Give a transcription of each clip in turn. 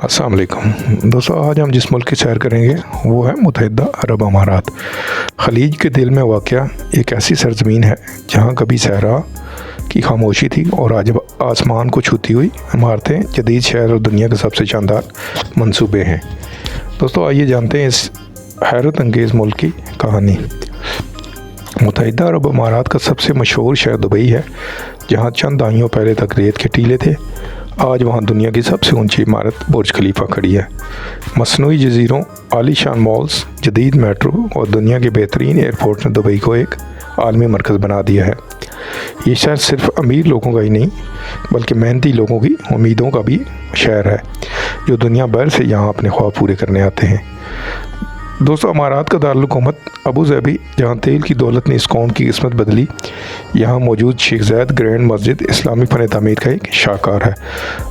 अस्सलाम वालेकुम दोस्तों, आज हम जिस मुल्क की सैर करेंगे वो है मुत्तहिदा अरब अमारात। खलीज के दिल में वाक़या एक ऐसी सरज़मीन है जहाँ कभी सहरा की खामोशी थी और आज आसमान को छूती हुई इमारतें जदीद शहर और दुनिया के सबसे शानदार मंसूबे हैं। दोस्तों आइए जानते हैं इस हैरत अंगेज़ मुल्क की कहानी। मुत्तहिदा अरब अमारात का सबसे मशहूर शहर दुबई है, जहाँ चंद दहाइयों पहले तक रेत के टीले थे। आज वहाँ दुनिया की सबसे ऊंची इमारत बुर्ज खलीफा खड़ी है। मसनूई जजीरों, आलीशान मॉल्स, जदीद मेट्रो और दुनिया के बेहतरीन एयरपोर्ट ने दुबई को एक आलमी मरकज़ बना दिया है। ये शहर सिर्फ अमीर लोगों का ही नहीं बल्कि मेहनती लोगों की उम्मीदों का भी शहर है, जो दुनिया भर से यहाँ अपने ख्वाब पूरे करने आते हैं। दोस्तों, अमारात का दारुल-हुकूमत अबू ज़ैबी, जहाँ तेल की दौलत ने इस कौम की किस्मत बदली, यहाँ मौजूद शेख ज़ायद ग्रैंड मस्जिद इस्लामी फ़न तामीर का एक शाहकार है।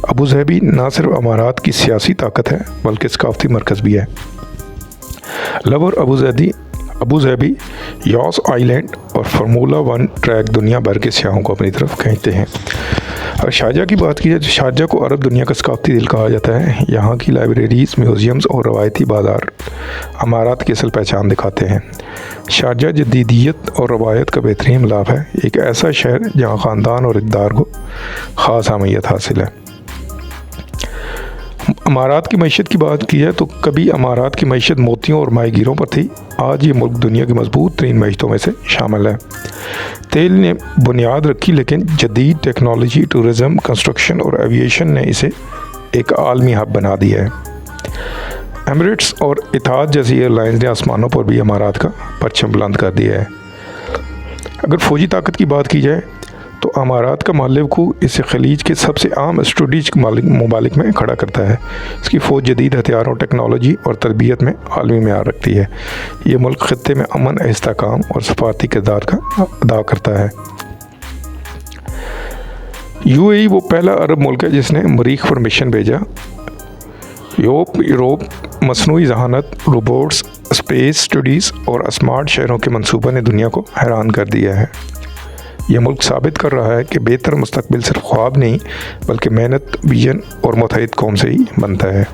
अबू ज़ैबी न सिर्फ अमारात की सियासी ताकत है बल्कि सकाफ़ती मरकज़ भी है। लवर अबू ज़ैबी यॉस आइलैंड और फार्मूला 1 ट्रैक दुनिया भर के सियाहों को अपनी तरफ खींचते हैं। अगर शारजा की बात की जाए तो शारजा को अरब दुनिया का सकाफ़ती दिल कहा जाता है। यहाँ की लाइब्रेरीज़, म्यूज़ियम्स और रवायती बाज़ार अमारात की असल पहचान दिखाते हैं। शारजा जदीदियत और रवायत का बेहतरीन मिलाप है, एक ऐसा शहर जहाँ ख़ानदान और इक़्तिदार को ख़ास अहमियत हासिल है। अमारात की मईशत की बात की है तो कभी अमारात की मईशत मोतियों और माहीगीरों पर थी। आज ये मुल्क दुनिया की मजबूत तरीन मईशतों में से शामिल है। तेल ने बुनियाद रखी, लेकिन जदीद टेक्नोलॉजी, टूरिज़म, कंस्ट्रक्शन और एविएशन ने इसे एक आलमी हब बना दिया है। एमिरेट्स और इतिहाद जैसी एयरलाइंस ने आसमानों पर भी अमारात का परचम बुलंद कर दिया है। अगर फ़ौजी ताकत की बात की जाए तो अमारात का मालिक को इसे खलीज के सबसे आम स्ट्रेटेजिक ममालिक में खड़ा करता है। इसकी फ़ौज जदीद हथियारों, टेक्नोलॉजी और तरबियत में आलमी मेयार रखती है। ये मुल्क खत्ते में अमन, इस्तेहकाम और सफारती किरदार का अदा करता है। UAE वो पहला अरब मुल्क है जिसने मरीख पर मिशन भेजा। यूरोप मसनूई जहानत, रोबोट्स, स्पेस स्टडीज़ और स्मार्ट शहरों के मंसूबे ने दुनिया को हैरान कर दिया है। यह मुल्क साबित कर रहा है कि बेहतर मुस्तकबिल सिर्फ ख्वाब नहीं बल्कि मेहनत, विजन और मुत्तहिद कौम से ही बनता है।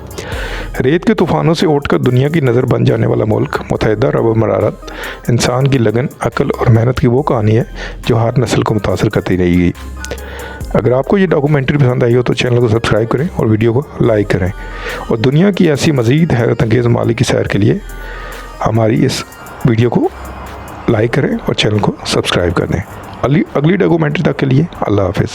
रेत के तूफ़ानों से उठकर दुनिया की नज़र बन जाने वाला मुल्क मुत्तहिदा अरब अमारात इंसान की लगन, अक्ल और मेहनत की वो कहानी है जो हर नस्ल को मुतासर करती रहेगी। अगर आपको ये डॉक्यूमेंट्री पसंद आई हो तो चैनल को सब्सक्राइब करें और वीडियो को लाइक करें, और दुनिया की ऐसी मज़ीद हैरत अंगेज़ मालिक की सैर के लिए हमारी इस वीडियो को लाइक करें और चैनल को सब्सक्राइब कर दें। अगली डॉक्यूमेंट्री तक के लिए अल्लाह हाफ़िज़।